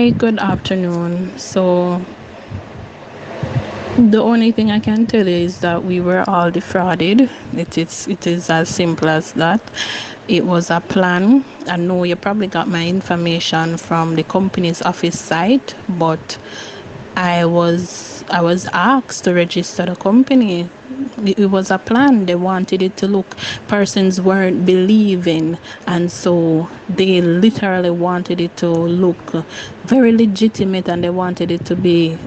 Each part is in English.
Hi, good afternoon. So, the only thing I can tell you is that we were all defrauded. It is as simple as that. It was a plan. I know you probably got my information from the company's office site, but I was asked to register the company. It was a plan. They wanted it to look, persons weren't believing, and so they literally wanted it to look very legitimate, and they wanted it to be,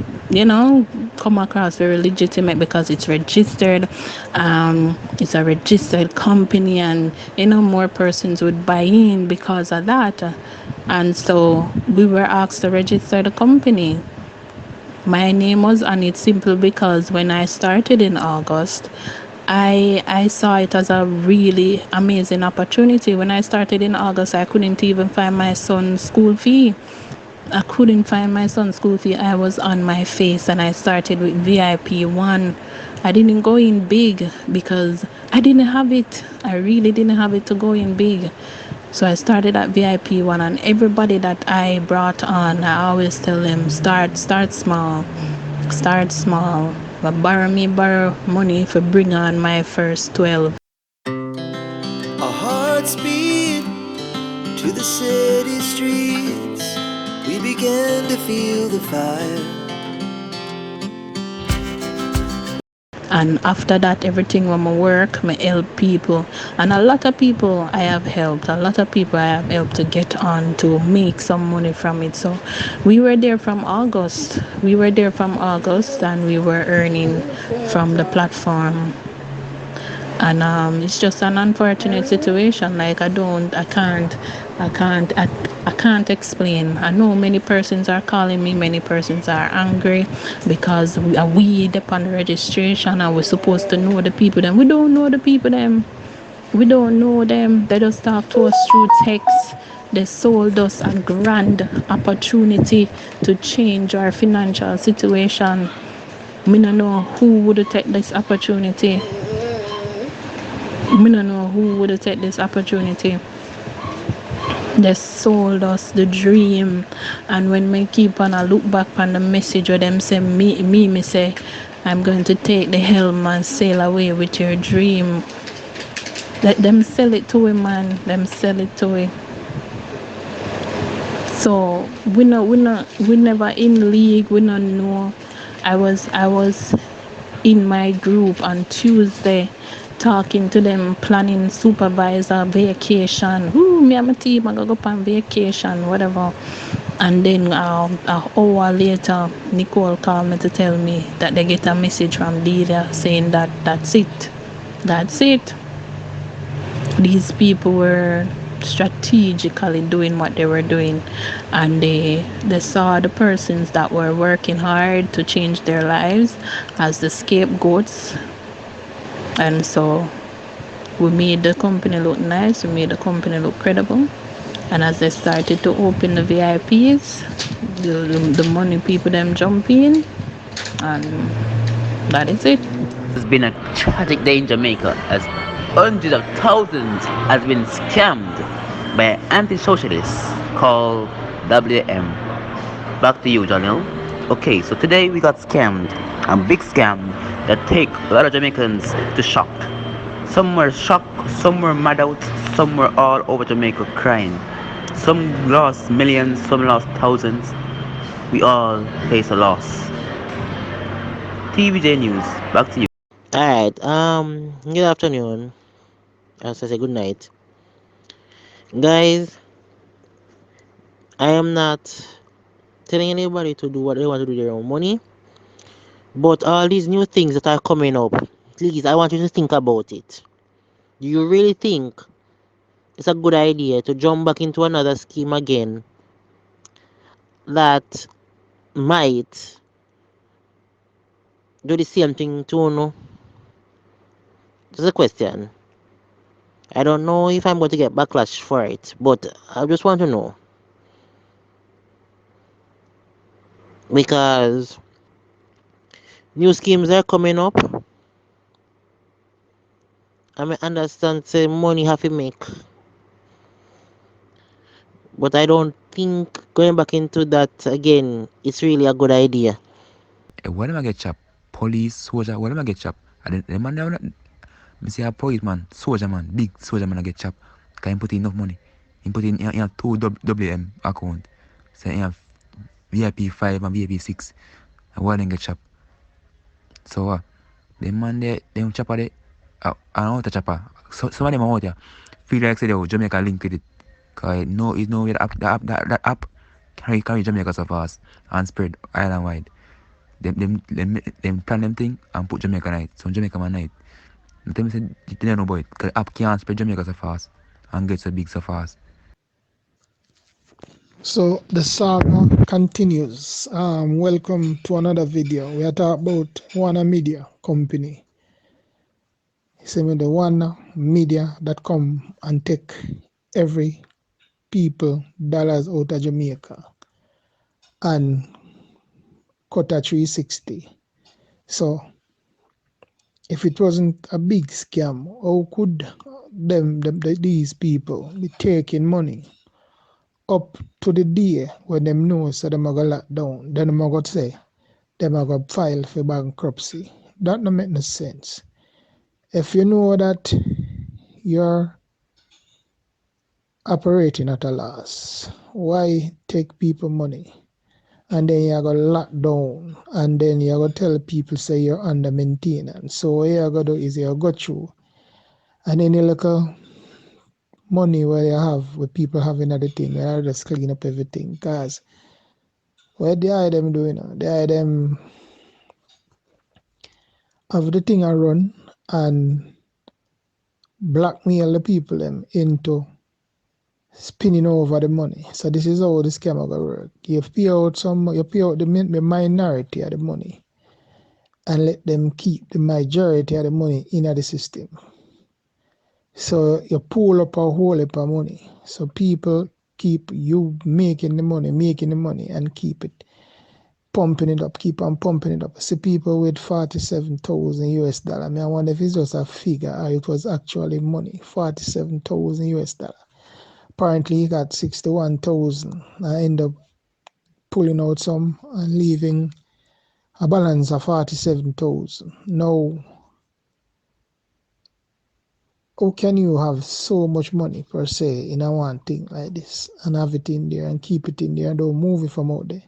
come across very legitimate because it's registered. It's a registered company, and more persons would buy in because of that. And so we were asked to register the company. My name was on it simply because when I started in August, I saw it as a really amazing opportunity. When I started in August, I couldn't even find my son's school fee. I couldn't find my son's school fee. I was on my face, and I started with VIP 1. I didn't go in big because I didn't have it. I really didn't have it to go in big. So I started at VIP 1, and everybody that I brought on, I always tell them, start small. Start small. But borrow money for bring on my first 12. Our hearts beat to the city streets. We began to feel the fire. And after that, everything when I work, I help people. And a lot of people I have helped. A lot of people I have helped to get on to make some money from it. So we were there from August. We were there from August, and we were earning from the platform. And it's just an unfortunate situation. Like, I can't explain. I know many persons are calling me, many persons are angry because we depend on the registration, and we're supposed to know the people them. We don't know the people them. We don't know them. They just talk to us through text. They sold us a grand opportunity to change our financial situation. Me no know who would take this opportunity. Me no know who would take this opportunity. They sold us the dream. And when me keep on I look back on the message where them say me say, I'm going to take the helm and sail away with your dream. Let them sell it to him, man. Them sell it to him. So we never in league. We don't know. I was in my group on Tuesday talking to them, planning supervisor vacation. Ooh, me and my team I go on vacation, whatever. And then an hour later, Nicole called me to tell me that they get a message from Delia saying that that's it. That's it. These people were strategically doing what they were doing, and they saw the persons that were working hard to change their lives as the scapegoats. And so we made the company look nice, we made the company look credible. And as they started to open the VIPs, the money people them jump in, and that is it. It's been a tragic day in Jamaica as hundreds of thousands has been scammed by an anti-socialist called WM. Back to you, Janelle. Okay, so today we got scammed. A big scam that take a lot of Jamaicans to shock. Some were shocked, some were mad out, some were all over Jamaica crying. Some lost millions, some lost thousands. We all face a loss. TVJ News, back to you. Alright, good afternoon. As I say, good night. Guys, I am not telling anybody to do what they want to do with their own money, but all these new things that are coming up, please, I want you to think about it. Do you really think it's a good idea to jump back into another scheme again that might do the same thing to you? That's a question. I don't know if I'm going to get backlash for it, but I just want to know because new schemes are coming up. I may understand say money have to make. But I don't think going back into that again is really a good idea. Why them I get chopped? Police, soldier, why them I get chopped? And the man there, me say a police man, soldier man, big soldier man I get chopped. Can he put in enough money? He put in have two WM account. So he have VIP 5 and VIP 6. And why them get chopped? So the man there, them chopper there, I don't know the chopper. So, some of them out there feel like say they Jamaica link with it. Cause no, it's no way that app carry Jamaica so fast and spread island wide. Them plan them thing and put Jamaica night. So Jamaica man night. The time said they don't know about it. Cause the app can't spread Jamaica so fast and get so big so fast. So the saga continues. Welcome to another video. We are talking about one media company. Same the one media that come and take every people dollars out of Jamaica and cut a 360. So if it wasn't a big scam, how could these people be taking money up to the day when them know so them are gonna lock down, then them are gonna say them are gonna file for bankruptcy? That don't make no sense. If you know that you're operating at a loss, why take people money? And then you're gonna lock down, and then you're gonna tell people say you're under maintenance. So what you're gonna do is you're go through and any little money where you have where people having other thing, you're just clean up everything. Cause what the eye them doing now? The eye them have the thing I run and blackmail the people them into spinning over the money. So this is how the scam gonna work. You pay out the minority of the money and let them keep the majority of the money in the system. So you pull up a whole heap of money. So people keep you making the money and keep it pumping it up, keep on pumping it up. See people with 47,000 US dollar. I mean, I wonder if it's just a figure or it was actually money. 47,000 US dollar. Apparently he got 61,000. I end up pulling out some and leaving a balance of 47,000. Now, how can you have so much money per se in a one thing like this and have it in there and keep it in there and don't move it from out there?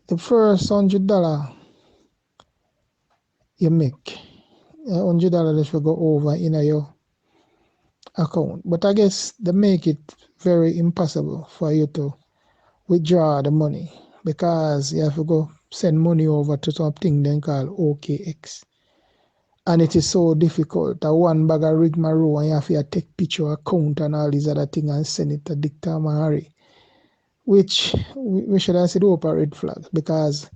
The first $100 you make, $100 that will go over in your account. But I guess they make it very impossible for you to withdraw the money because you have to go send money over to something then called OKX. And it is so difficult. A one bag of rigmarole and you have to take picture account and all these other things and send it to Dictor Mahari. Which we should have said open red flags because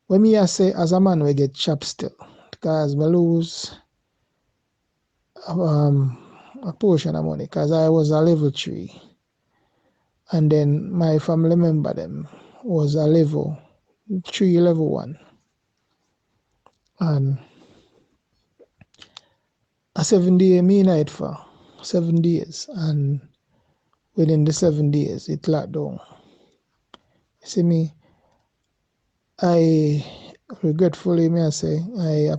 when me I say as a man we get chopped still because we lose a portion of money because I was a level 3 and then my family member them was a level 3 level 1 and a 7 day me night for 7 days and within the 7 days it locked down. See me, I regretfully may I say I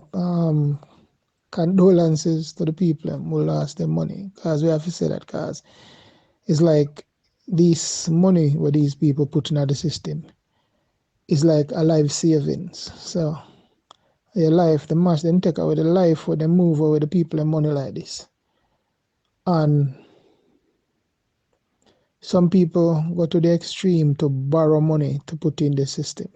condolences to the people who lost their money because we have to say that because it's like this money where these people put in the system is like a life savings. So your life, the must then take away the life where they move away the people and money like this. And some people go to the extreme to borrow money to put in the system,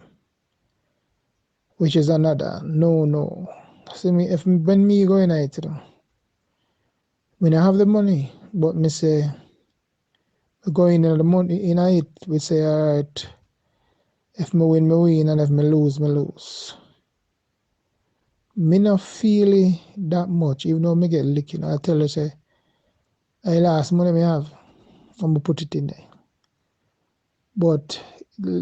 which is another no. See me if when me going out, when I have the money, but me say going in the money in it, we say alright, if me win, and if me lose. Me not feel it that much, even though me get licking. I tell you say, I last money me have, I'm gonna put it in there. But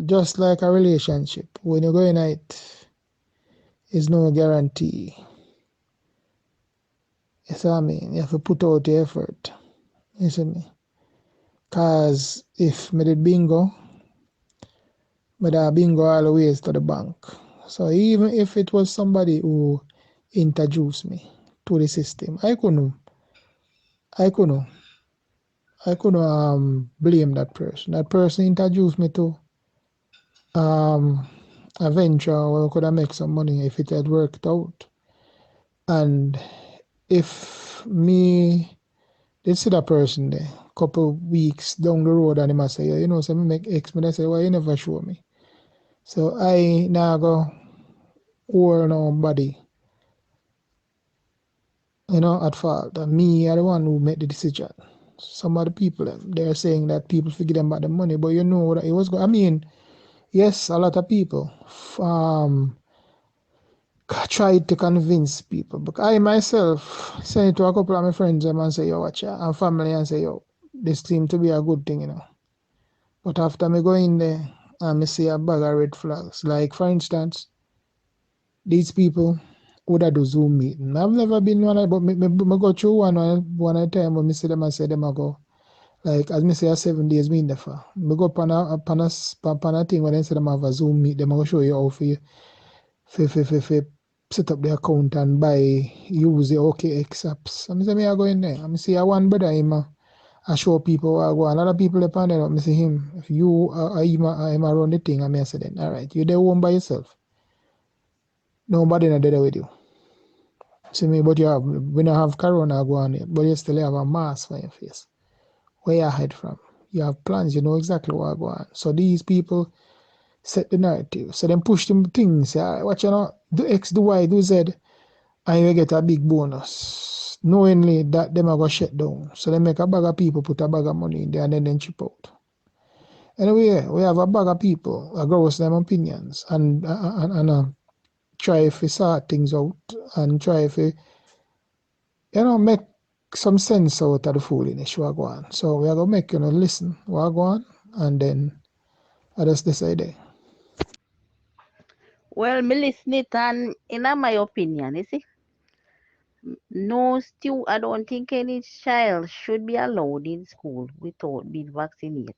just like a relationship, when you go in it, it's no guarantee. You see what I mean? You have to put out the effort. You see me? Cause if me did bingo, me da bingo always to the bank. So even if it was somebody who introduced me to the system, I couldn't, I couldn't blame that person. That person introduced me to um, a venture where we could have make some money if it had worked out. And if me did see that person there, couple weeks down the road and he must say, you know, so me make X, me say, well, you never show me. So I now go owe nobody, you know, at fault. And me are the one who made the decision. Some of the people, they're saying that people forget them about the money, but you know that it was good. I mean, yes, a lot of people tried to convince people. But I myself sent it to a couple of my friends and say, yo, watch out, and family and say, yo, this seemed to be a good thing, you know. But after me go in there and me see a bag of red flags, like for instance, these people would have do Zoom meeting. I've never been one, but me go through one time when me see them, I say them I go. Like as me say, 7 days me in there for. Me go upon a thing when they say them have a Zoom meet, them I go show you how for you for set up the account and buy use the OKX apps. I say me I go in there. I say a one brother him I show people where I go. A lot of people upon there, I say him, if you him around the thing, I say then, all right, you there home by yourself. Nobody not there with you. See me, but you have when you have corona go on it, but you still have a mask for your face. Where you hide from? You have plans, you know exactly what go on. So these people set the narrative. So then push them things. Yeah, watch you know, do X, do Y, do Z, and you get a big bonus. Knowingly that them are gonna shut down. So they make a bag of people put a bag of money in there and then chip out. Anyway, we have a bag of people gross them opinions and try to sort things out and try to make some sense out of the foolishness what go on. So we are gonna make listen what go on and then I just decide there. Well, me listen it and in my opinion, you see, no still I don't think any child should be allowed in school without being vaccinated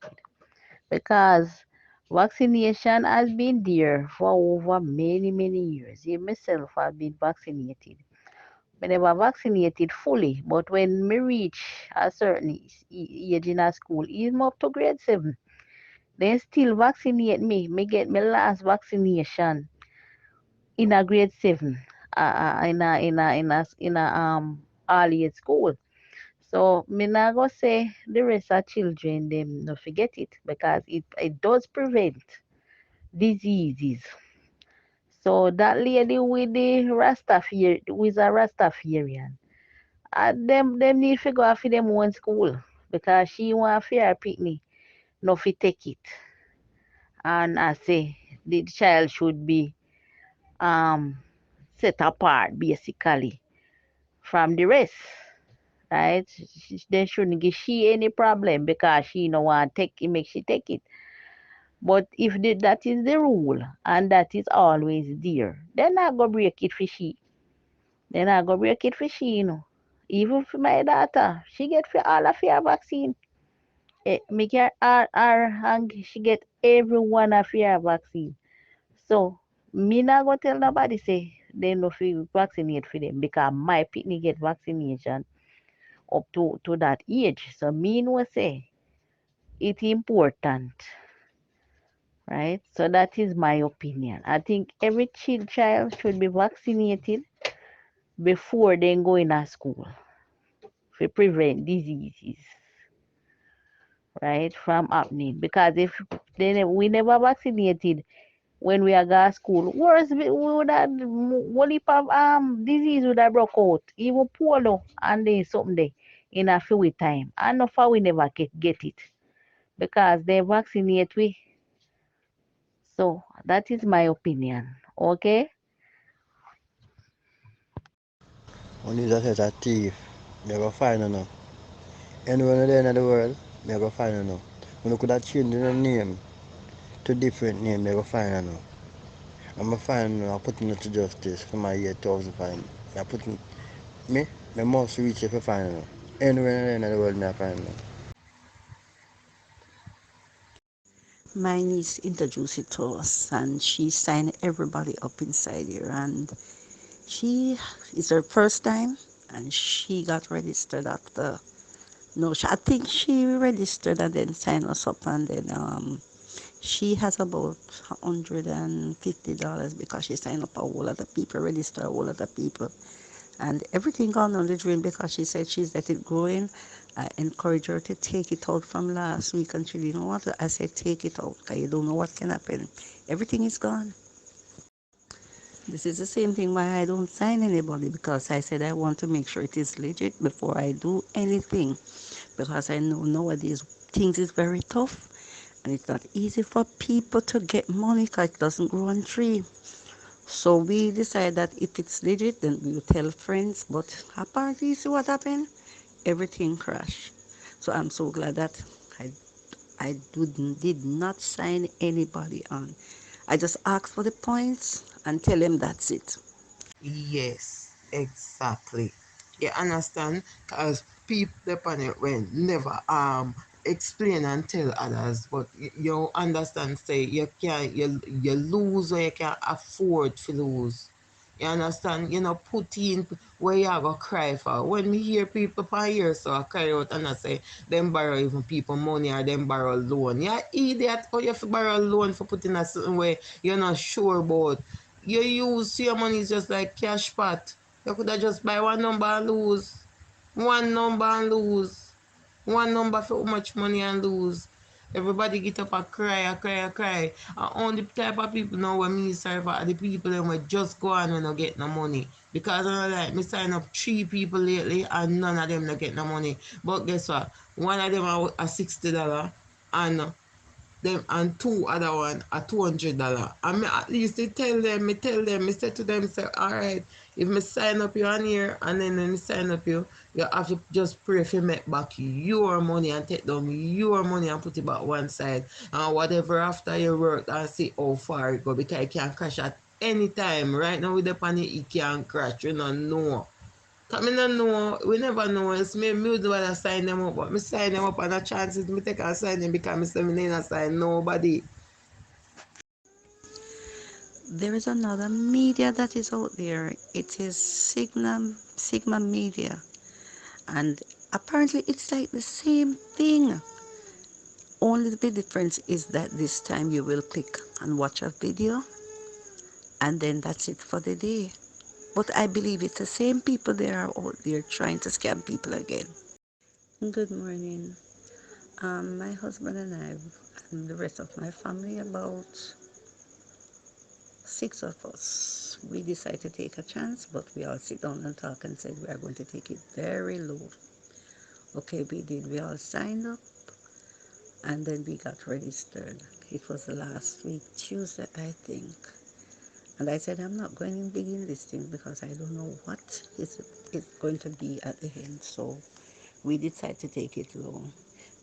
because vaccination has been there for over many, many years. Even myself have been vaccinated. I never vaccinated fully, but when me reach a certain age in a school, even up to grade 7, they still vaccinate me. Me get my last vaccination in a grade 7 in a all age school. So me not go say the rest of children them no forget it because it does prevent diseases. So that lady with the Rastafari with a Rastafarian, them need to go off in them one school because she want fear picnic no fi take it. And I say the child should be um set apart basically from the rest, right? They shouldn't give she any problem because she no want take it, make she take it. But if that is the rule and that is always there, then I go break it for she. Then I go break it for she, you know. Even for my daughter, she get for all of her vaccine. Make her and she get every one of her vaccine. So me not go tell nobody say they no feel vaccinate for them because my pitney get vaccination up to that age. So me no say it's important, right? So that is my opinion. I think every child should be vaccinated before they go in a school to prevent diseases, right, from happening. Because if we never vaccinated when we are go school, worse we would have one heap of disease would have broke out, even polio and then something there in a few time. And no far we never get it because they vaccinate we. So that is my opinion. Okay. When you just a thief, you go find her now. Anywhere in the end of the world, you go find her now. When you could have changed the name to different name, you go find her now. I'm going to find her, I'm putting her to justice for my year 2005. I'm putting me, I must reach if I find her now. Anywhere in the end of the world, I find her. My niece introduced it to us, and she signed everybody up inside here. And she it's her first time, and she got registered after. No, I think she registered and then signed us up, and then she has about $150 because she signed up a whole lot of people, registered a whole lot of people, and everything gone on the drain because she said she's let it growing. I encourage her to take it out from last week, and she didn't want to. I said, take it out because you don't know what can happen. Everything is gone. This is the same thing why I don't sign anybody, because I said I want to make sure it is legit before I do anything, because I know nowadays things is very tough and it's not easy for people to get money because it doesn't grow on tree. So we decided that if it's legit, then we will tell friends. But apparently, you see what happened? Everything crashed. So I'm so glad that I did not sign anybody on. I just asked for the points and tell them that's it. Yes, exactly. You understand? Because people upon it will never explain and tell others, but you understand, say you can you lose or you can afford to lose. You understand? You know, put in where you go cry for. When me hear people per here, so I cry out and I say, them borrow even people money or them borrow loan. You idiot, how you have to borrow loan for putting a certain way you're not sure about. You use your money is just like cash pot. You could have just buy one number and lose. One number and lose. One number for how much money and lose. Everybody get up and cry, and cry, and cry. And only type of people now when me sorry for are the people that will just go on and not get no money. Because I know like me sign up 3 people lately and none of them not get no money. But guess what? One of them are a $60 and them and two other one at $200. And me at least me say to them, say, all right, if me sign up you on here and then when me sign up you have to just pray for make back your money and take down your money and put it back one side. And whatever after you work and see how far it go because it can crash at any time. Right now with the panic it can crash, you don't know. Cause me not know, we never know. It's me do want to sign them up, but me sign them up and the chances me take and sign them because me say me need sign nobody. There is another media that is out there. It is Sigma Media, and apparently it's like the same thing. Only the difference is that this time you will click and watch a video, and then that's it for the day. But I believe it's the same people there are out there trying to scam people again. Good morning. My husband and I and the rest of my family, about 6 of us, we decided to take a chance, but we all sit down and talk and said we are going to take it very low. Okay, we did. We all signed up and then we got registered. It was the last week, Tuesday, I think. And I said, I'm not going in big in this thing because I don't know what it's going to be at the end. So we decided to take it low.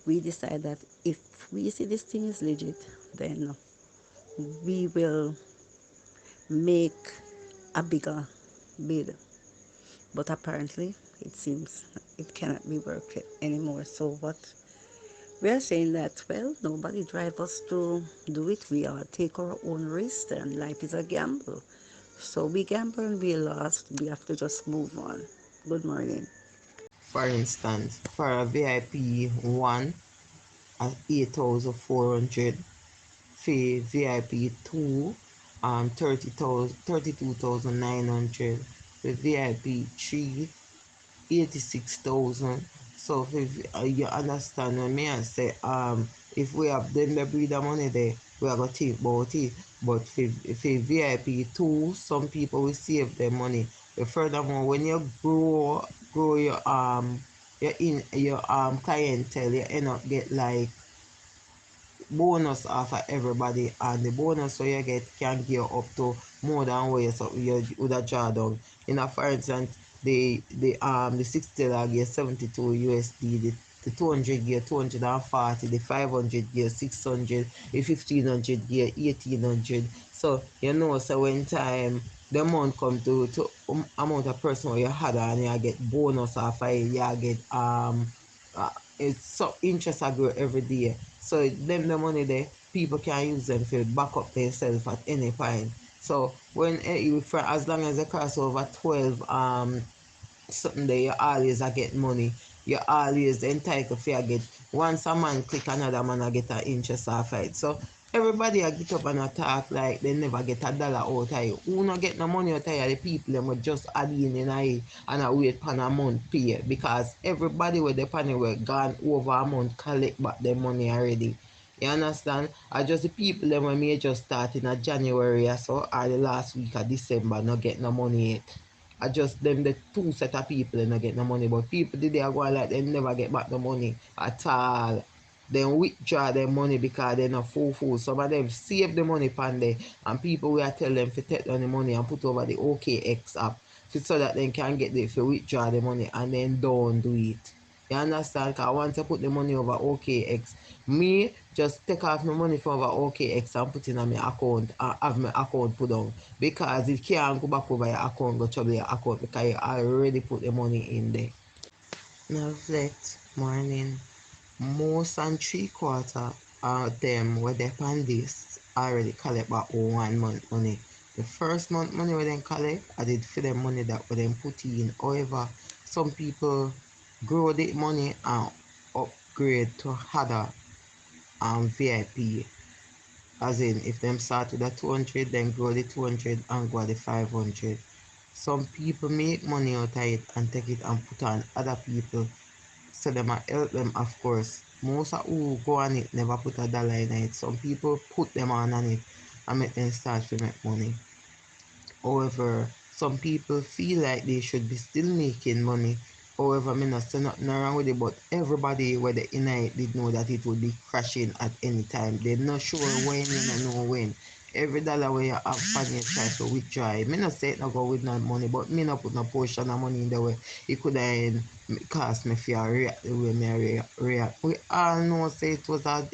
We decided that if we see this thing is legit, then we will make a bigger bid. But apparently, it seems it cannot be worked anymore. So what we are saying that, well, nobody drive us to do it. We all take our own risk, and life is a gamble. So we gamble and we lost. We have to just move on. Good morning. For instance, for a VIP one at 8,400, for VIP two 32,900, for VIP three 86,000. So if you understand what me I say, if we have them the breed of money there, we are gonna think about it. But if VIP too, some people will save their money. But furthermore, when you grow your clientele, you end up get like bonus off of everybody, and the bonus so you get can give up to more than what you would have draw down. For instance, the $60 give 72 USD, the 200 give 240, the 500 give 600, the 1500 give 1800. So so when time the amount come to amount of person you had and you get bonus off of it, you get uh, it's so interest I grow every day. So them the money there, people can use them to back up themselves at any point. So when you for as long as they cross over 12 something there, you always a get money. You always entitled for get once a man click another man a get an interest or fight. So everybody a get up and attack like they never get a dollar out of you. Who not get no money out of you? The people them will just add in it and a wait for a month pay because everybody with the money were gone over a month collect back their money already. You understand? I just the people them when me just start in a January or so or the last week of December not get no money yet. I just them the two set of people and not get no money. But people did they are going like they never get back the money at all. Then withdraw their money because they're not full. Some of them save the money pan there and people will tell them to take down the money and put over the OKX app so that they can get the if you withdraw the money and then don't do it. You understand? Because I want to put the money over OKX. Me just take off my money from over OKX and put in on my account and have my account put down. Because it can't go back over your account, go trouble your account because you already put the money in there. Now reflect morning. Most and 3/4 of them where they pan this already collect back 1 month money. The first month money where they collect, I did for them money that where them put in. However, some people grow the money and upgrade to other VIP. As in, if them start with a 200, then grow the 200 and go the 500. Some people make money out of it and take it and put on other people so them a help them of course. Most of who go on it never put a dollar in it. Some people put them on it and make them start to make money. However, some people feel like they should be still making money. However, I not say nothing wrong with it, but everybody where they in it did know that it would be crashing at any time. They're not sure when, you don't know when. Every dollar where you have on your try to withdraw. Me not say it not go with no money, but me not put no portion of money in the way. It could have cost me fear react the way me react. We all know say it was a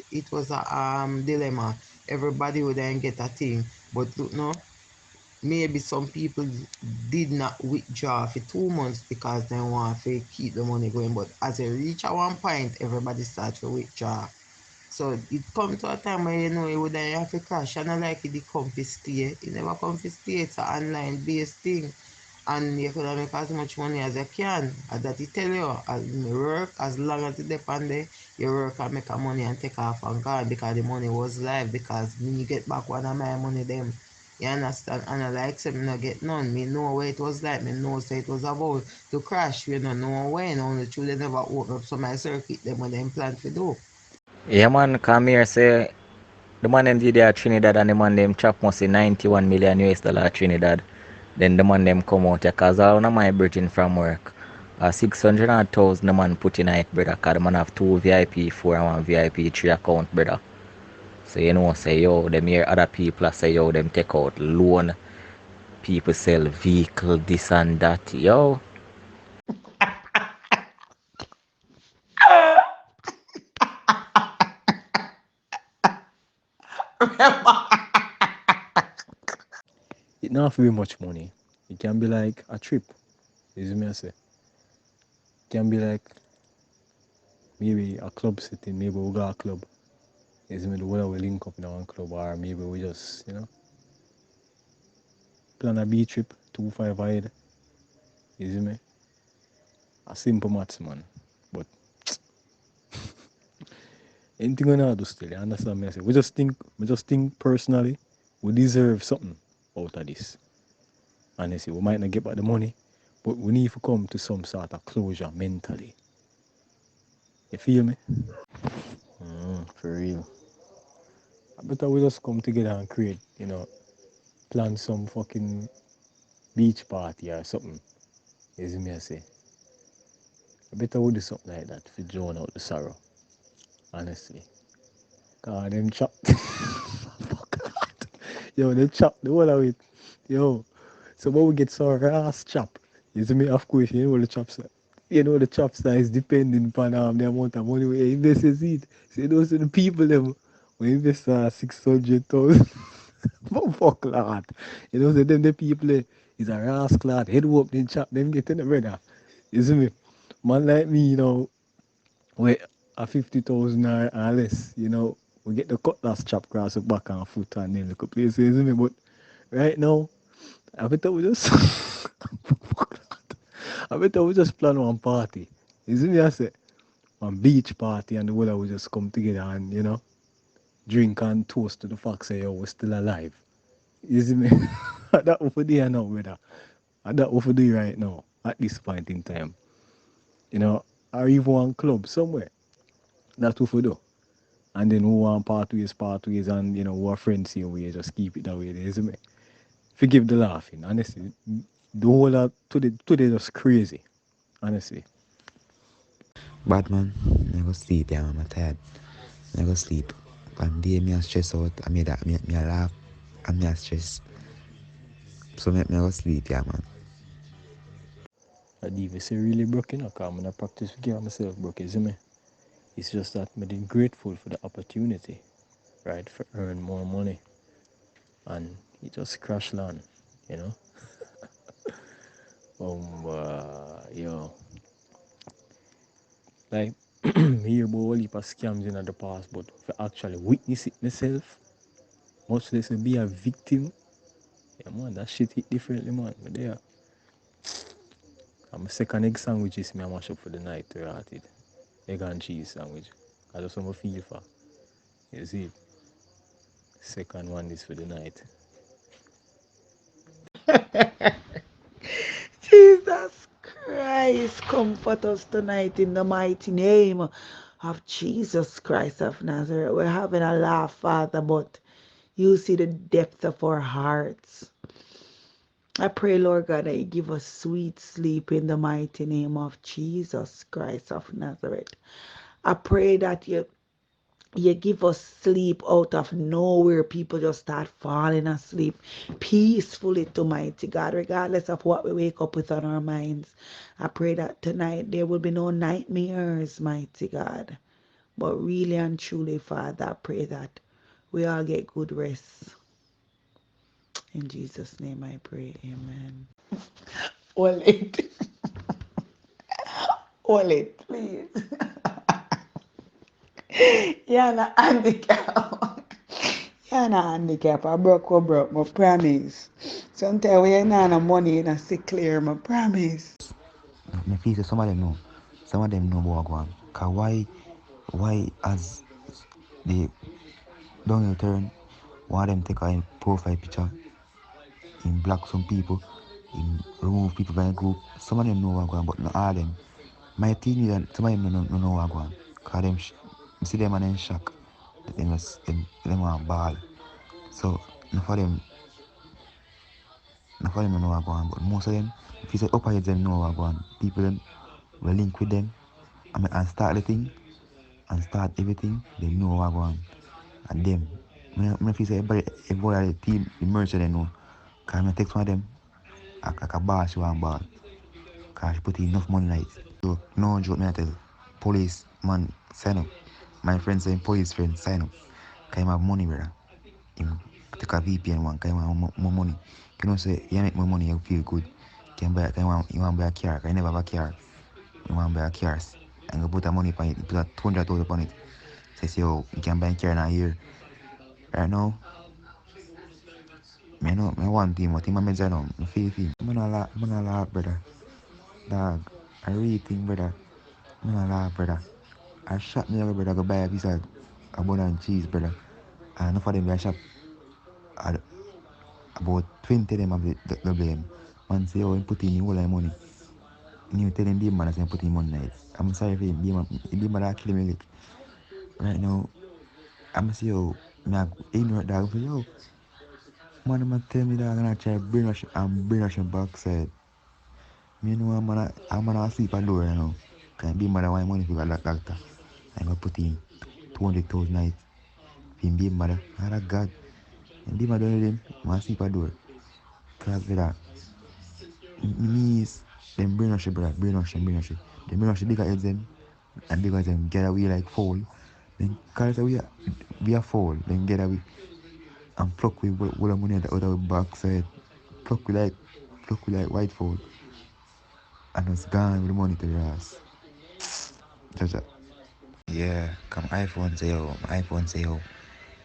dilemma. Everybody would then get a thing. But look no, maybe some people did not withdraw for 2 months because they want to keep the money going. But as it reach at one point, everybody start to withdraw. So it come to a time where you know you would have to crash. And I like it come to stay. It never come to stay. It's an online based thing. And you could make as much money as you can. As that it tell you, as you work, as long as it depend there, you work and make a money and take off and gone because the money was live. Because when you get back one of my money, them, you understand? And I like say me not get none. Me know where it was like. Me know say it was about to crash. You know when. Only true they never open up some my circuit them when they plan to do. Yeah, man, come here, say the man them did there Trinidad and the man them chop must say 91 million US dollar Trinidad. Then the man them come out here cause all of my bridging from work. 600,000 the man put in it, brother, cause the man have two VIP 4 and one VIP 3 account, brother. So you know say yo, them hear other people say yo, them take out loan, people sell vehicle, this and that. Yo, It not have to be much money. It can be like a trip. You see me I say? It can be like maybe a club setting, maybe we got a club. You see me the way we link up in one club or maybe we just, plan a beach trip, 2 5 ahead. You see me? A simple maths man. But anything we not do still, you understand me I say? We just think personally we deserve something out of this. And you see, we might not get back the money, but we need to come to some sort of closure mentally. You feel me? For real. I better we just come together and create, plan some fucking beach party or something. You see me I say? I better we do something like that to drown out the sorrow. Honestly. Cause them chop. Yo, they chop the whole of it. Yo. So when we get some ass chop, you see me, of course, you know the chops are. You know the chop size depending upon the amount of money we invest in it. So those are the people them we invest 600,000. But fuck lad. You know, so them the people is a rascal, head up, then chop them getting the brother. You see me? Man like me, where a 50,000 or less, We get the cutlass chop across the back and foot and then look up places, isn't it? But right now, I bet we just I bet we just plan one party. Isn't it? I say one beach party and the whole of we just come together and drink and toast to the fact say yo we're still alive. You see me? That over there now, brother. That over there right now at this point in time. You know, or even one club somewhere. That's what we do. And then who want part ways, and who are friends here, we just keep it that way, you see me? Forgive the laughing, honestly. The whole of today just crazy, honestly. Bad man, I go sleep, yeah, man. I'm tired. I go sleep. One day me a stress out, I made that me a laugh, and me a stress. So me go sleep, yeah, man. I even say really broken, because I'm not practice forgive myself broke, you see me? It's just that I'm grateful for the opportunity, right, for earn more money. And it just crash land, you know? Yo, like, me hear about a heap of scams in the past, but for actually witness it myself, much less to be a victim, yeah, man, that shit hit differently, man. But yeah, I'm a second egg sandwiches me I mash up for the night, to hearted. Egg and cheese sandwich. I just want to feel for. You see, second one is for the night. Jesus Christ, comfort us tonight in the mighty name of Jesus Christ of Nazareth. We're having a laugh, Father, but you see the depth of our hearts. I pray, Lord God, that you give us sweet sleep in the mighty name of Jesus Christ of Nazareth. I pray that you give us sleep out of nowhere. People just start falling asleep peacefully to mighty God, regardless of what we wake up with on our minds. I pray that tonight there will be no nightmares, mighty God. But really and truly, Father, I pray that we all get good rest. In Jesus' name I pray, amen. Hold it. Hold it, please. You're not handicapped. You're not handicapped. I broke, my promise. Sometimes when you're not no money, you're not see clear, my promise. Me feel say some of them know about go on. Cause why as they don't return, one of them take a profile picture, in block some people, in remove people from the group. Some of them know what go on, but not all of them. My team is some of them don't know what go on. Cause them, you see them and them shock. Them want ball. So, enough of them, enough of them don't know what go on. But most of them, if you say upper heads, them know what go on. People them, we link with them, and start the thing, and start everything, they know what go on. And them, I feel say everybody on the team, the merchant they know. Cause I text one of them, I can boss you one ball. Cause she put in enough money like it. So, no joke me I tell. Police man sign up. My friend saying police friend sign up. Cause him have money, brother. Him take a VPN one, cause him have more money. You know say you make more money, you feel good. You want buy a car, cause you never have a car. You want buy a car. And you put a money on it, you put a 200,000 on it. Says yo, you can buy a car in a year. Right now, me know me want him, but him a meds now. Me feel him. I'm not laugh, brother. Dog. I really think, brother. I'm not laugh, brother. I shot me over, brother, go buy a piece of bun and cheese, brother. And enough of them I shop at about 20 of them have the blame. Man say, oh, he put in all the money. And you tell him, be man, I say, put in money night. I'm sorry for him, be man, I kill him, like. Right now, I'm say, yo, me a ignorant dog. I'm say, yo, man, I'm tell me that I'm gonna try brainwash him backside. Me know I'm gonna sleep at door, you know. Can be mother want money for a doctor. I'm gonna put in 200,000 night. For him be mother. Ah, God. And be mother with him, I'm gonna sleep at door. Cause with that, me is, them brainwash it, brother. Brainwash it. Them brainwash the bigger heads them. And bigger them get away like foul. Then cause we are foul. Then get away. And pluck with all the money at the other backside. Pluck with like, white foul. And it's gone with the money to your ass. Jaja. Yeah, come iPhone say yo, my iPhone say yo,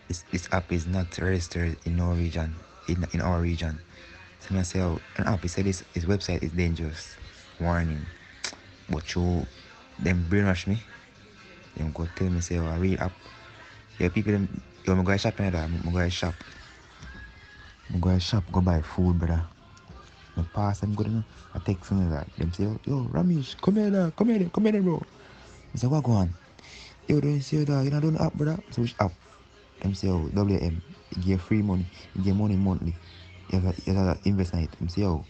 this app is not registered in our region, in our region. So I say yo, an app, he said this website is dangerous. Warning. But you, them brainwash me. Them go tell me say yo, a real app. Yeah, people them, yo, me go to shop, me go to shop. Me go to shop, go buy food, brother. Me pass them good enough. I text me that. Them say, yo, Ramesh, come here, bro. I say, what go on? Yo, don't say that, you know, don't app, brother. So which app? Them say, oh, WM, you give free money, you give money monthly. You have to invest in it. Them say, yo,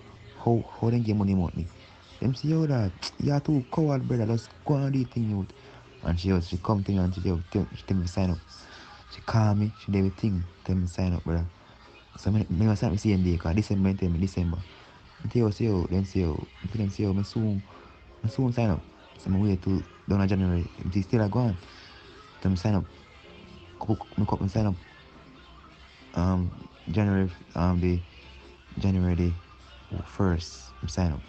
how them give money monthly? Them say, yo, that, you are too coward, brother, just go on do the thing out. And she come to me and she tell me to sign up. She call me, she do everything, tell me to sign up, brother. So me sign up the same day, because December, tell me December. I tell you, say, yo, them say, yo, I tell them say, yo, me soon sign up. So I wait till down in January, if they still are gone, them sign up, me sign up um January the January the first sign up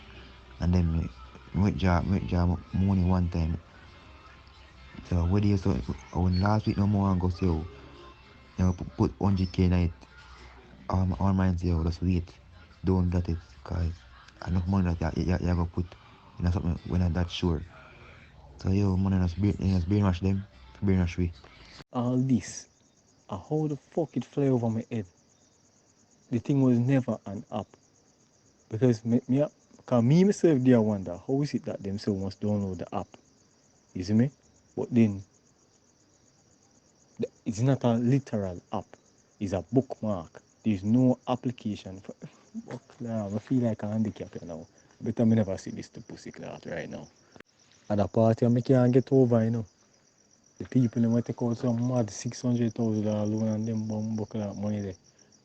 and then me withdraw money one time. So what do you so when last week no more and go say oh, you know, put 100k in it on mine say oh, just wait, don't get it because enough money that you go put in something when I'm that sure. So yo money just brainwash them, brainwash we. All this, how the fuck it fly over my head? The thing was never an app. Because cause me myself there wonder how is it that them so must download the app? You see me? But then it's not a literal app. It's a bookmark. There's no application for fuck now. I feel like a handicap now. Better me never see this to pussy cloth right now. At a party I can't get over, you know. The people they might take out some mad 600,000 loan and them bum buckle that money there.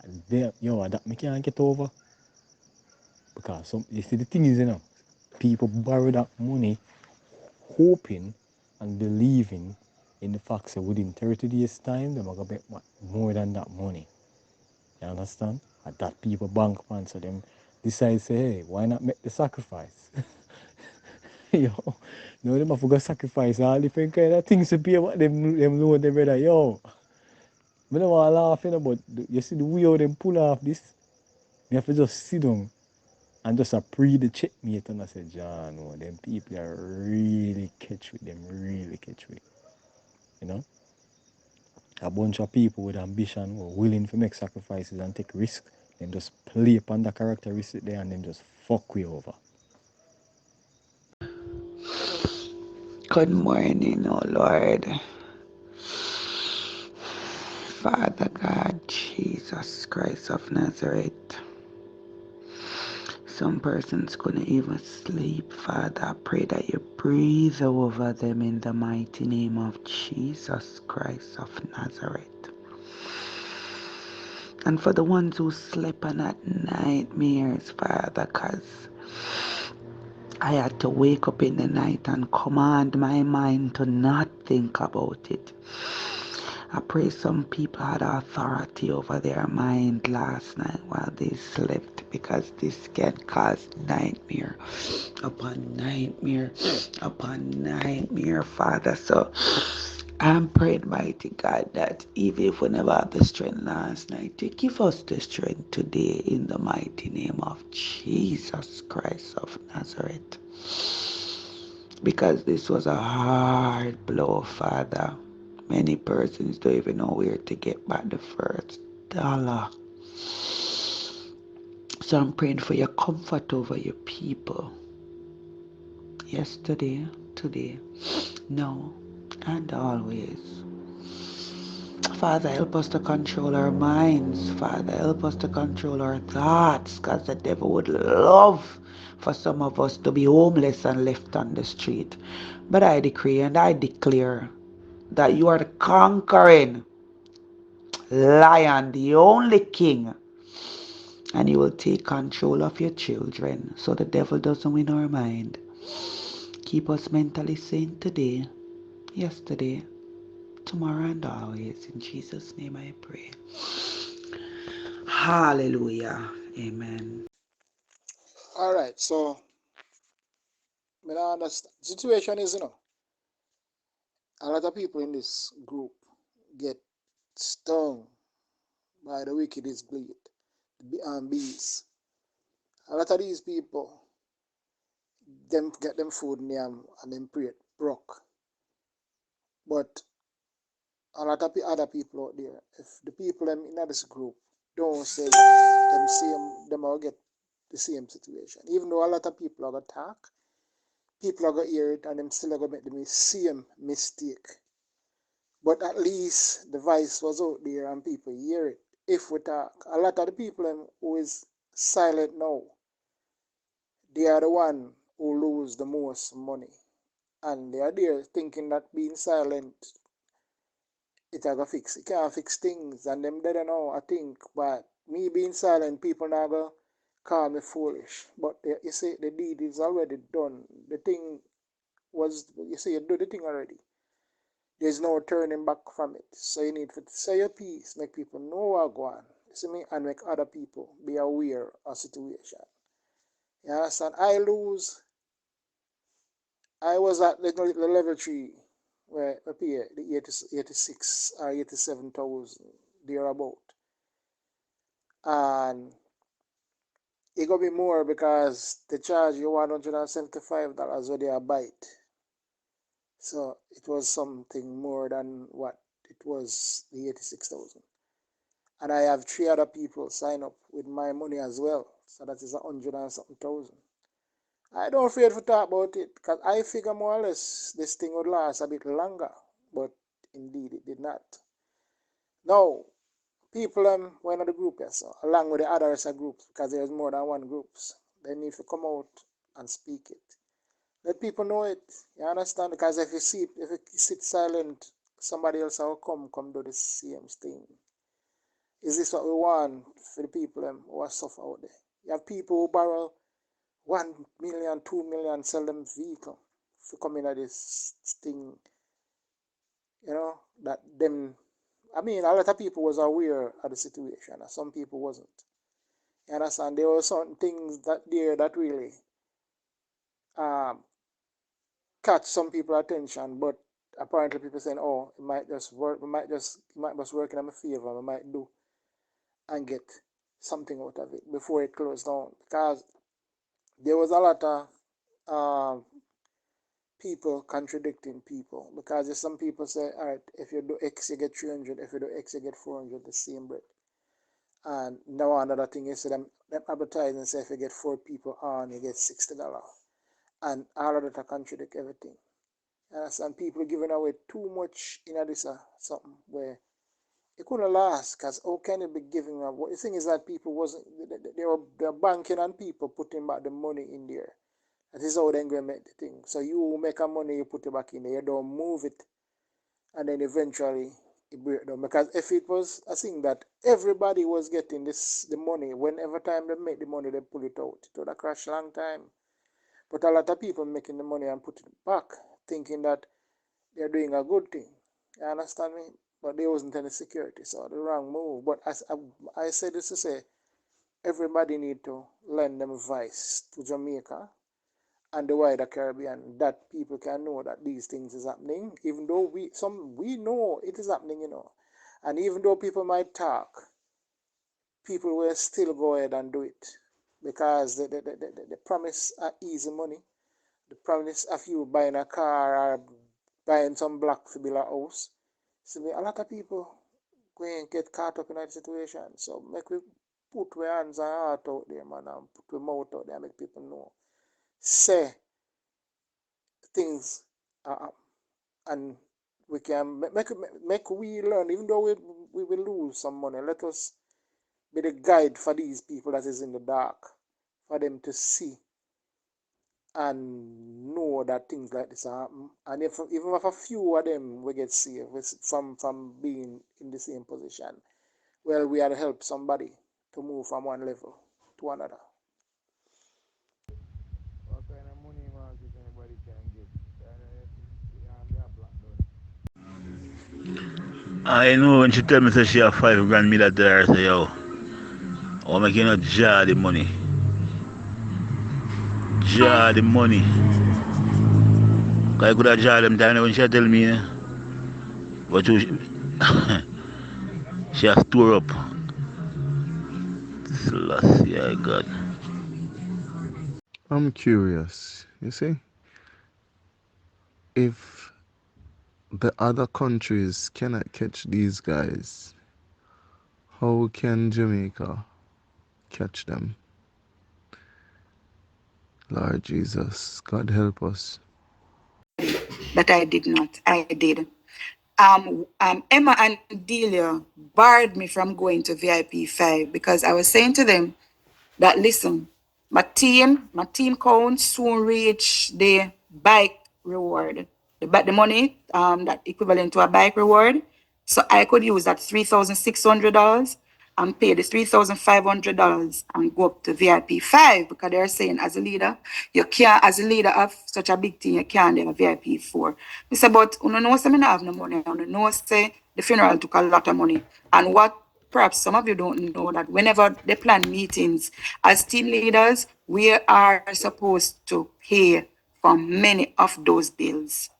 And they, yo, that me can't get over. Because some you see the thing is, you know, people borrow that money hoping and believing in the fact that within 30 days time they're gonna get more than that money. You understand? And that people bank on so them decide say, hey, why not make the sacrifice? Yo, no them have to go sacrifice all different kind of things to pay what them loan them brother. Yo, I don't want to laugh, you know, but you see the way how them pull off this, you have to just sit down and just a pre the checkmate and I said, John, oh, them people are really catch with them, really catch with. You know? A bunch of people with ambition were willing to make sacrifices and take risks, then just play upon the characteristic there and then just fuck we over. Good morning, oh Lord. Father God, Jesus Christ of Nazareth. Some persons couldn't even sleep. Father, I pray that you breathe over them in the mighty name of Jesus Christ of Nazareth. And for the ones who slept on at nightmares, Father, because I had to wake up in the night and command my mind to not think about it. I pray some people had authority over their mind last night while they slept because this can cause nightmare upon nightmare upon nightmare, Father. So I'm praying, mighty God, that even if we never had the strength last night, you give us the strength today in the mighty name of Jesus Christ of Nazareth. Because this was a hard blow, Father. Many persons don't even know where to get back the first dollar. So I'm praying for your comfort over your people. Yesterday, today, now, and always. Father, help us to control our minds. Father, help us to control our thoughts, because the devil would love for some of us to be homeless and left on the street. But I decree and I declare that you are the conquering lion, the only king, and you will take control of your children so the devil doesn't win our mind. Keep us mentally sane today, yesterday, tomorrow, and always. In Jesus' name I pray. Hallelujah. Amen. All right, so me not understand. Situation is, a lot of people in this group get stung by the wickedest blade, bees. A lot of these people, them get them food in them and them pray broke. But a lot of other people out there, if the people them in this group don't say them same, them will get the same situation. Even though a lot of people are gonna talk, people are gonna hear it and them still are gonna make the same mistake. But at least the voice was out there and people hear it. If we talk, a lot of the people who is silent now, they are the one who lose the most money. And they are there thinking that being silent, it gonna fix, it can't fix things. And them they don't know, I think, but me being silent, people now go call me foolish. But you see, the deed is already done. The thing was, you see, you do the thing already. There's no turning back from it. So you need to say your piece, make people know what going on. You see me? And make other people be aware of situation. You understand? I was at the level 3 where I pay the 86 or 87,000 thereabout. And it got me more because they charge you $175 when they a bite. So it was something more than what it was the 86,000. And I have 3 other people sign up with my money as well. So that is 100 and something thousand. I don't afraid to talk about it because I figure more or less this thing would last a bit longer. But indeed it did not. Now, people went in the group here, so along with the others groups, because there's more than one groups, they need to come out and speak it. Let people know it. You understand? Because if you sit silent, somebody else will come do the same thing. Is this what we want for the people who are suffer out there? You have people who borrow 1 million, 2 million, sell them vehicle for coming at this thing. You know, that them, I mean, a lot of people was aware of the situation, and some people wasn't. You understand? There were certain things that really um, catch some people attention, but apparently people saying, "Oh, it might just work. It might just work in my favor. I might do and get something out of it before it closed down." Because there was a lot of um, people contradicting people. Because there's some people say, "All right, if you do X, you get 300. If you do X, you get 400." The same bread. And now another thing is them advertising say if you get 4 people on, you get $60. And all of that contradict everything. And people giving away too much in this something where it couldn't last. Because how can you be giving up? The thing is that people wasn't, they were banking on people putting back the money in there. That is how they're going to make the thing. So you make a money, you put it back in there, you don't move it, and then eventually it break down. Because if it was a thing that everybody was getting the money, whenever time they make the money, they pull it out. It would have crashed long time. But a lot of people making the money and putting it back, thinking that they're doing a good thing. You understand me? But there wasn't any security, so the wrong move. But as I say this to say, everybody need to lend them advice to Jamaica and the wider Caribbean, that people can know that these things is happening, even though we know it is happening, and even though people might talk, people will still go ahead and do it because the promise of easy money, the promise of you buying a car or buying some block to build a house. So a lot of people going and get caught up in that situation. So make we put our hands and heart out there, man, and put our mouth out there and make people know. Say things and we can make we learn, even though we will lose some money. Let us be the guide for these people that is in the dark, for them to see and know that things like this happen. And if even if a few of them we get saved from being in the same position, well, we are to help somebody to move from one level to another. What kind of money market anybody can get? They are black done. I know when she tell me say she have 5 grand me that there, I say yo, I'm making a jar the money. Jar the money. Cause I could have jar them time when she tell me. But you, she has store up. Selassie, I God. I'm curious, you see, if the other countries cannot catch these guys, how can Jamaica catch them? Lord Jesus, God help us. That I did not. I did. Emma and Delia barred me from going to VIP 5 because I was saying to them that listen, my team count soon reach the bike reward. The money that equivalent to a bike reward. So I could use that $3,600 and pay the $3,500 and go up to VIP 5 because they're saying as a leader, you can't, as a leader of such a big team, you can't do a VIP 4. I said, but you know, say I don't have no money. You know, say the funeral took a lot of money. And what perhaps some of you don't know that whenever they plan meetings as team leaders, we are supposed to pay for many of those bills.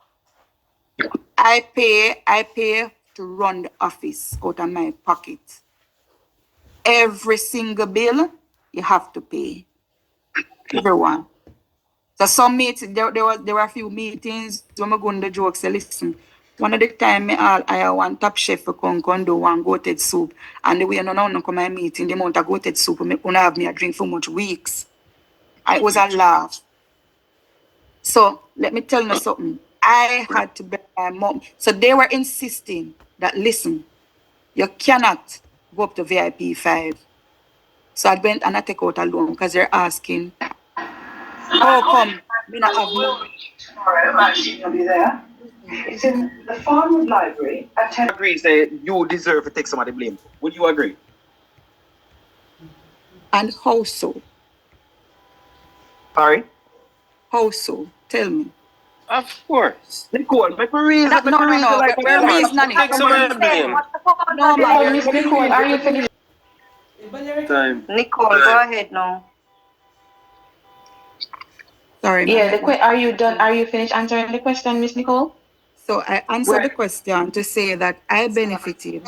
I pay to run the office out of my pocket. Every single bill you have to pay. Everyone. So some meetings, there were a few meetings when I go on the joke, say, listen, one of the time I have one top chef for come do one goated soup. And the way no come my meeting, the amount of goated soup, I gonna have me a drink for much weeks. And it was a laugh. So let me tell you something. I had to beg my mom. So they were insisting that listen, you cannot go up to VIP 5. So I went and I take out a loan because they're asking, how come me not have money? It's in the Farmwood Library at 10. Agree, say you deserve to take some of the blame. Would you agree? And how so? Sorry? How so? Tell me. Of course. Nicole, make me reason, No. like We're reasoning. take some of the blame. No, man. Miss Nicole, are you finished? Time. Nicole, go ahead now. Sorry, Yeah, man. are you done? Are you finished answering the question, Miss Nicole? So I answered the question to say that I benefited,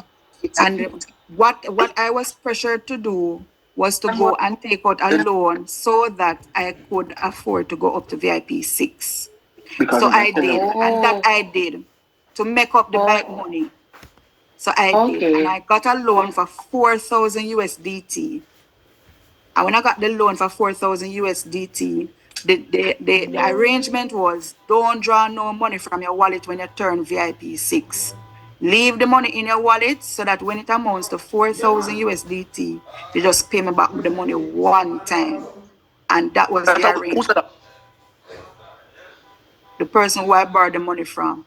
and what I was pressured to do was to go and take out a loan so that I could afford to go up to VIP 6. Because So of I that. did, and that I did to make up the bike money. So I did, and I got a loan for 4,000 USDT. And when I got the loan for 4,000 USDT, the arrangement was don't draw no money from your wallet when you turn VIP 6. Leave the money in your wallet so that when it amounts to 4,000 USDT, you just pay me back the money one time. And that was the arrangement. The person who I borrowed the money from.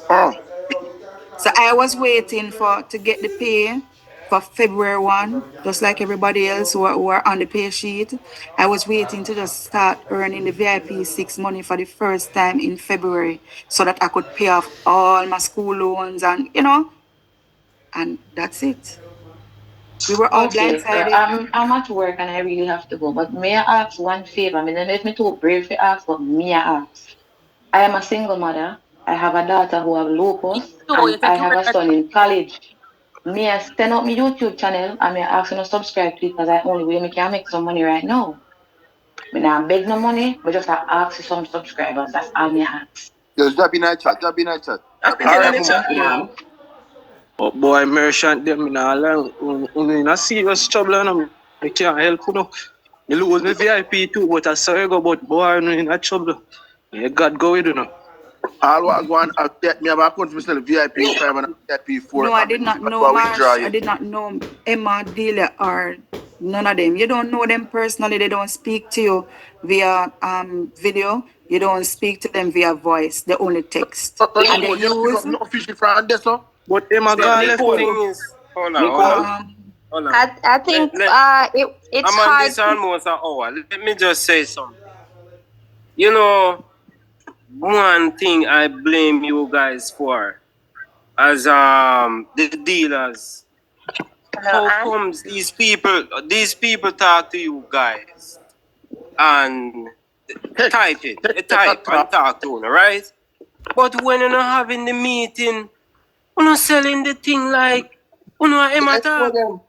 So I was waiting to get the pay for February 1, just like everybody else who are on the pay sheet. I was waiting to just start earning the VIP 6 money for the first time in February so that I could pay off all my school loans and that's it. We were all blindsided. I'm at work and I really have to go. But may I ask one favor? I mean, don't let me too brave to ask, but may I ask? I am a single mother. I have a daughter who have lupus, and I have a son in college. May I send out my YouTube channel and may I ask you to subscribe to it because I only way me can make some money right now. Me not beg no money, but just I ask you some subscribers. That's all me ask. Just drop in a chat, Yeah. Oh boy, merchant them in a long, in a serious trouble and I can't help you know. You lose me VIP too, but I saw you go, but boy, I'm in a trouble. Yeah, God go with you know. All what I go and update me about account myself VIP 5 and VIP 4. No, I did not know Marsh. I did not know Emma, Delia, or none of them. You don't know them personally. They don't speak to you via video. You don't speak to them via voice. They only text. And they use. No official from there, so. But Emma got left thing is, hold on. I think it's I'm on hard. this almost an hour. Let me just say something. You know, one thing I blame you guys for as the dealers. How comes these people talk to you guys and type it, type and talk to you, right? But when you're not having the meeting, Uno selling the thing like Uno a Emma Let's go talk. them.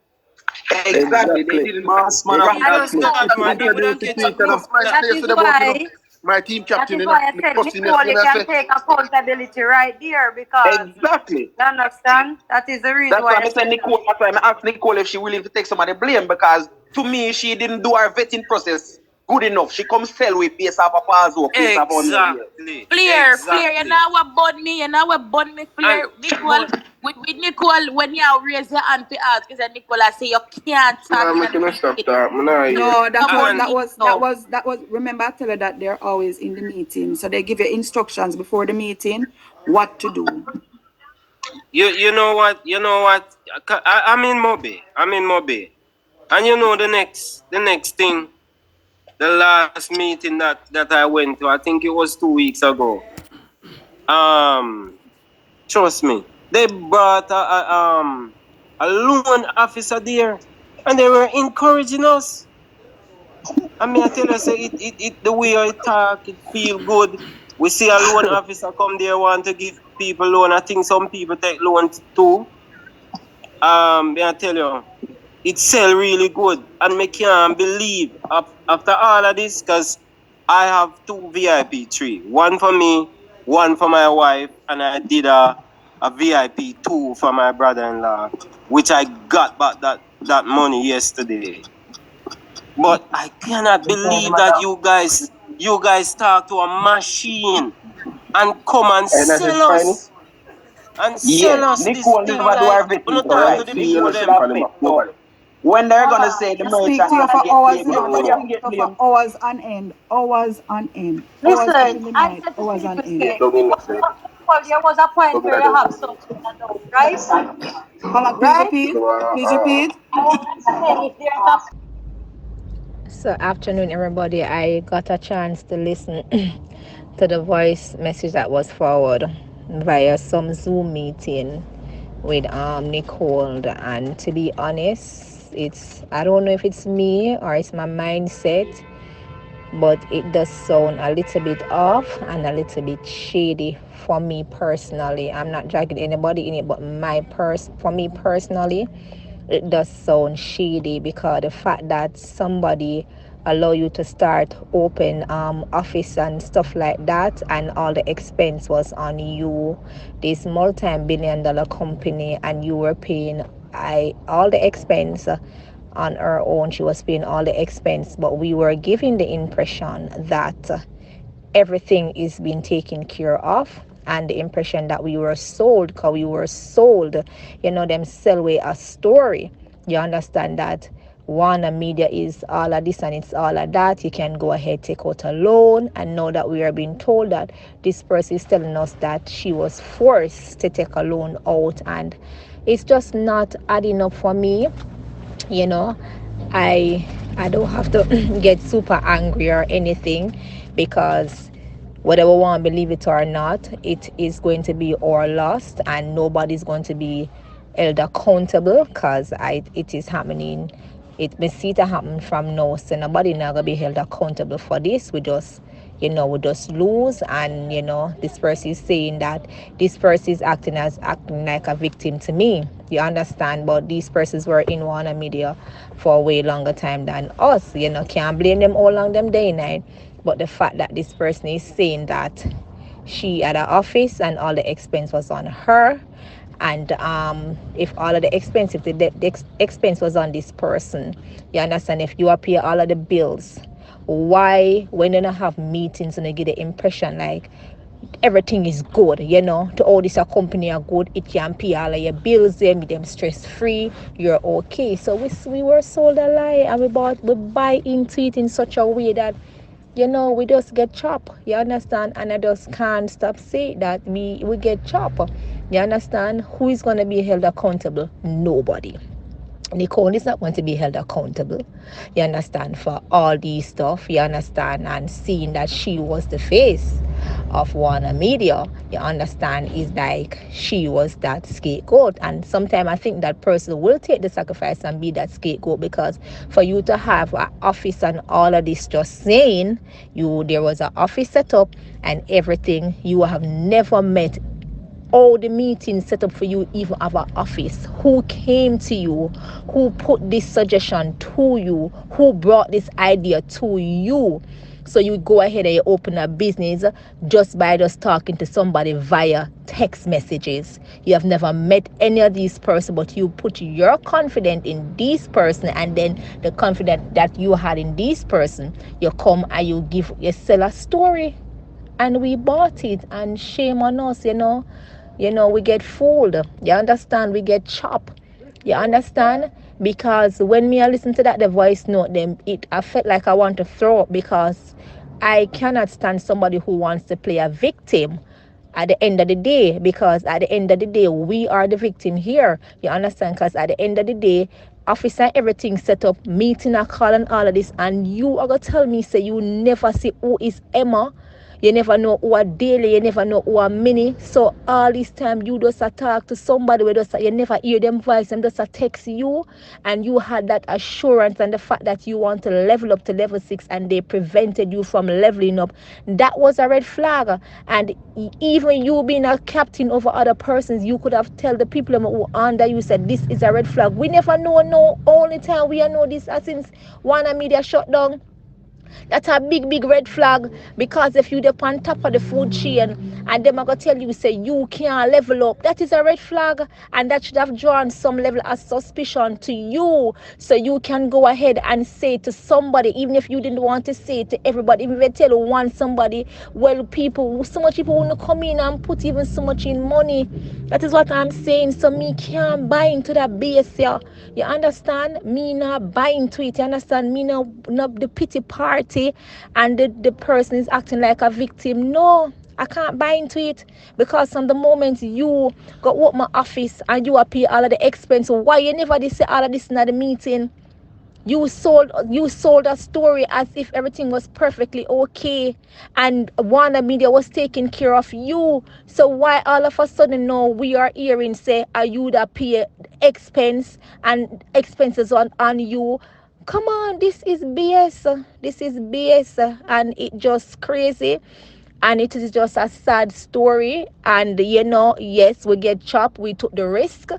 Exactly. They Exactly. didn't Boss man of Jesus badness. God, man, they would have Integrity catch up teacher. That's enough. my That place is with about, why my team that captain, is why I me said, trust in Nicole, you me. I can say, take accountability right there because Exactly. you understand? That is the reason That's why why I I said said that. Nicole. That's why I asked Nicole if she willing to take some of the blame because to me she didn't do her vetting process good enough. She come sell with face off a Pazzo, face off on your ear. Exactly. Flair, Flair, you Exactly. know what bun me, you know what bun me, And Flair. Nicole, with Nicole, when you raise your hand to ask, is that Nicole, I say you can't talk man, in I'm the making a stop meeting. talk. Man, I hear. No, that You was bun and that me was that now. was that was. Remember, I tell you that they're always in the meeting, so they give you instructions before the meeting what to do. you know what? You know what? I'm in Mobe. I'm in Mobe. And you know the next thing, the last meeting that I went to, I think it was 2 weeks ago. Um, Trust me, they brought a loan officer there, and they were encouraging us. I mean, I tell you, say the way I talk, it feel good. We see a loan officer come there want to give people loan. I think some people take loans too. May I tell you, it sell really good, and me can't believe after all of this, cause I have two VIP tree, one for me, one for my wife, and I did a VIP two for my brother-in-law, which I got back that money yesterday. But I cannot believe that you guys talk to a machine and come and And that's it, sell funny. us and sell Yes, us this Nicole thing never do like her vetting you talk to right. the Nicole people should them. have said so. When they're gonna say the I speak merchant to you gonna for get hours, blamed, you know. I nobody speak have to get you for blamed. hours on end, hours on end, hours up Listen, in the I night, said to hours on people end. say, well, there was a point where you have something to know, right? Hold on, please Right? repeat. Please repeat. Saying if there's a So, afternoon, everybody. I got a chance to listen to the voice message that was forwarded via some Zoom meeting with Nicole. And to be honest, I don't know if it's me or it's my mindset, but it does sound a little bit off and a little bit shady for me personally. I'm not dragging anybody in it, but for me personally, it does sound shady because the fact that somebody allow you to start open office and stuff like that, and all the expense was on you, this multi-billion dollar company, and you were paying all the expense on her own. She was paying all the expense, but we were giving the impression that everything is being taken care of, and the impression that we were sold, because we were sold, them sell away a story. You understand that Warner Media is all of this and it's all of that. You can go ahead, take out a loan, and now that we are being told that this person is telling us that she was forced to take a loan out, and it's just not adding up for me. you know I don't have to get super angry or anything, because whether we want to believe it or not, it is going to be our loss, and nobody's going to be held accountable, because it is happening. We see it happen from now, so nobody not gonna be held accountable for this. We just lose, and this person is saying that this person is acting like a victim to me. You understand? But these persons were in Warner Media for a way longer time than us. Can't blame them all on them day and night. But the fact that this person is saying that she had an office and all the expense was on her, and if all of the expense, if the expense was on this person, you understand, if you appear all of the bills, why when you don't have meetings and you get the impression like everything is good, to all this a company are good, it can pay all of your bills, them, make them stress free, you're okay. So we were sold a lie, and we buy into it in such a way that we just get chopped. You understand? And I just can't stop saying that we get chopped. You understand? Who is going to be held accountable? Nobody. Nicole is not going to be held accountable, you understand, for all these stuff, you understand, and seeing that she was the face of Warner Media, you understand, is like she was that scapegoat. And sometimes I think that person will take the sacrifice and be that scapegoat, because for you to have an office and all of this, just saying there was an office set up and everything, you have never met all the meetings set up for you even have an office? Who came to you? Who put this suggestion to you? Who brought this idea to you? So you go ahead and you open a business just by just talking to somebody via text messages. You have never met any of these persons, but you put your confidence in this person, and then the confidence that you had in this person, you come and you sell a story, and we bought it, and shame on us, we get fooled. You understand? We get chopped. You understand? Because when me I listen to that the voice note, then I felt like I want to throw up, because I cannot stand somebody who wants to play a victim at the end of the day, because at the end of the day we are the victim here. You understand? Because at the end of the day, officer everything set up, meeting a call and all of this, and you are gonna tell me say you never see who is Emma, you never know who are daily, you never know who are mini. So all this time you just a talk to somebody where just you never hear them voice, them just a text you, and you had that assurance and the fact that you want to level up to level 6 and they prevented you from leveling up. That was a red flag. And even you being a captain over other persons, you could have tell the people who under you said this is a red flag. We never know, no, only time we know this since one media shut down. That's a big red flag, because if you up on top of the food chain and them are gonna tell you say you can't level up, that is a red flag, and that should have drawn some level of suspicion to you, so you can go ahead and say to somebody, even if you didn't want to say it to everybody, even if you tell one somebody, well, so much people want to come in and put even so much in money. That is what I'm saying. So me can't buy into that base here. You understand? Me not buy into it. You understand? Me not the pity party and the person is acting like a victim. No, I can't buy into it, because from the moment you got up my office and you appear all of the expense, why you never did say all of this in the meeting? You sold a story as if everything was perfectly okay, and Warner Media was taking care of you. So why all of a sudden now we are hearing say are you that pay expense and expenses on you? Come on, this is BS. This is BS, and it just crazy. And it is just a sad story. And yes, we get chopped, we took the risk,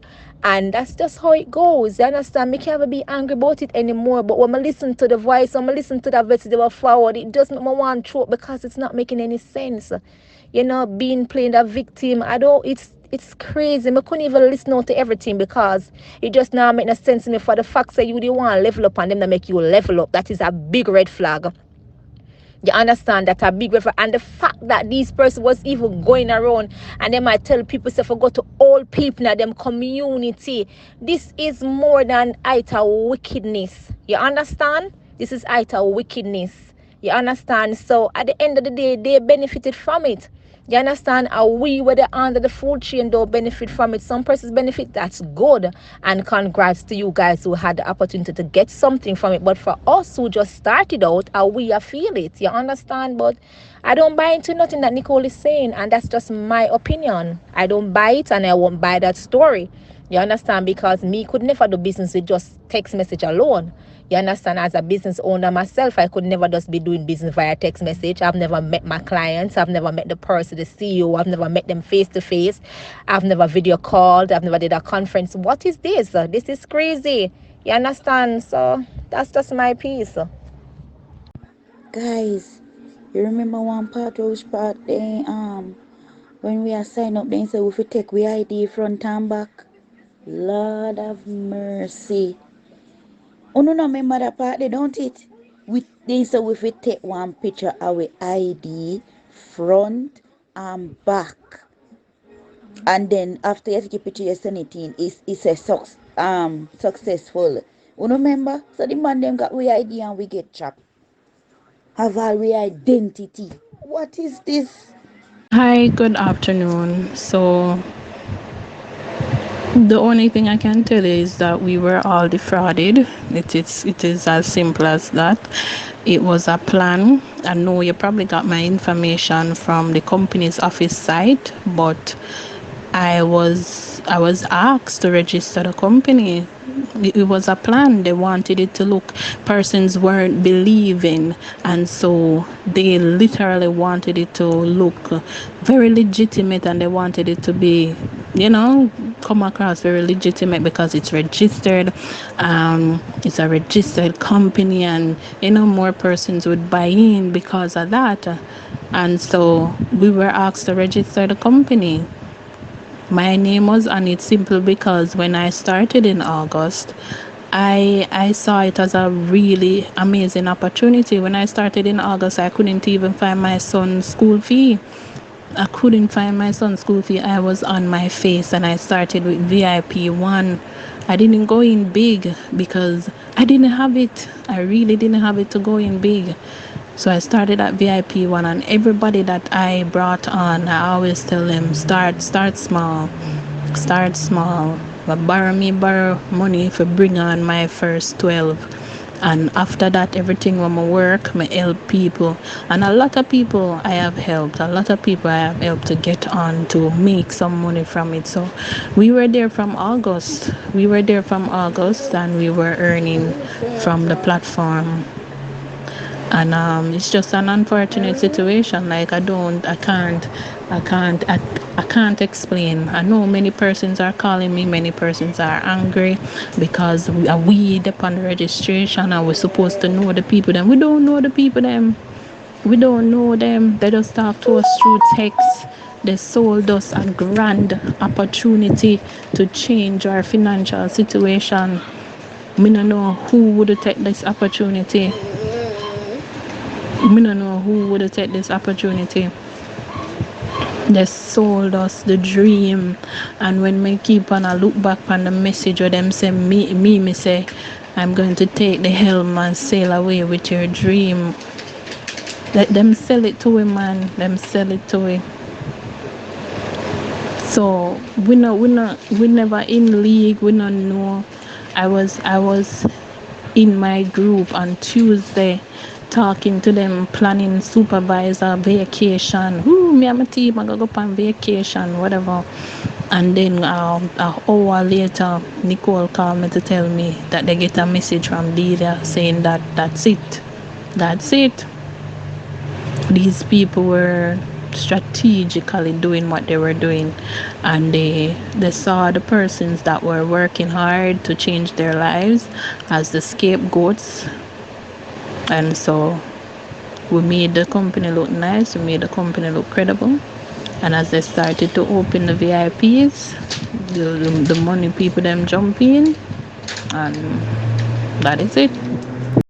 and that's just how it goes. You understand? Me can't be angry about it anymore. But when I listen to the voice, when I listen to that vegetable forward, it does make me want to throw up, because it's not making any sense. Being playing a victim, I don't, it's crazy. I couldn't even listen out to everything, because it just now make no sense to me. For the fact that you didn't want to level up and them that make you level up, that is a big red flag. You understand? That a big reference. And the fact that these person was even going around and they might tell people say forgot to all people in them community. This is more than ita wickedness. You understand? This is ita wickedness. You understand? So at the end of the day, they benefited from it. You understand? And we were the under the food chain don't benefit from it. Some persons benefit, that's good. And congrats to you guys who had the opportunity to get something from it. But for us who just started out, we feel it. You understand? But I don't buy into nothing that Nicole is saying, and that's just my opinion. I don't buy it, and I won't buy that story. You understand? Because me could never do business with just text message alone. You understand? As a business owner myself, I could never just be doing business via text message. I've never met my clients. I've never met the person, the CEO. I've never met them face to face. I've never video called. I've never did a conference. What is this? This is crazy. You understand? So that's just my piece. Guys, you remember one part which part they when we are sign up, they say we fit take we ID front and back. Lord of mercy. Oh no, remember that part they don't it? They say we fit take one picture of our ID front and back. And then after you take a picture you send it in, it's a successful. You remember? So the man them got we ID and we get chopped. Have all we identity. What is this? Hi, good afternoon. So the only thing I can tell you is that we were all defrauded. It is as simple as that. It was a plan. I know you probably got my information from the company's office site, but I was I was asked to register the company. It was a plan. They wanted it to look, persons weren't believing, and so they literally wanted it to look very legitimate, and they wanted it to be, come across very legitimate because it's registered. It's a registered company, and more persons would buy in because of that. And so we were asked to register the company. My name was on it simply because when I started in August, I saw it as a really amazing opportunity. When I started in August, I couldn't even find my son's school fee. I couldn't find my son's school fee. I was on my face, and I started with VIP 1. I didn't go in big because I didn't have it. I really didn't have it to go in big. So I started at VIP 1, and everybody that I brought on, I always tell them, start small. Start small. But borrow money for bring on my first 12. And after that, everything when I work, I help people. And a lot of people I have helped. A lot of people I have helped to get on to make some money from it. So we were there from August. And we were earning from the platform. And it's just an unfortunate situation. Like I can't explain. I know many persons are calling me, many persons are angry because we depend on the registration, and we're supposed to know the people them. We don't know the people them. We don't know them. They just talk to us through text. They sold us a grand opportunity to change our financial situation. Me no know who would take this opportunity. Me no know who would take this opportunity. They sold us the dream. And when me keep on, I look back on the message where them say me say, I'm going to take the helm and sail away with your dream. Let them sell it to him, man. Them sell it to him. So we never in league. We don't know. I was in my group on Tuesday, talking to them, planning supervisor vacation. Me and my team, I go up on vacation, whatever. And then an hour later, Nicole called me to tell me that they get a message from Delia saying that that's it. That's it. These people were strategically doing what they were doing, and they saw the persons that were working hard to change their lives as the scapegoats. And so we made the company look nice, we made the company look credible. And as they started to open the VIPs, the money people them jump in, and that is it.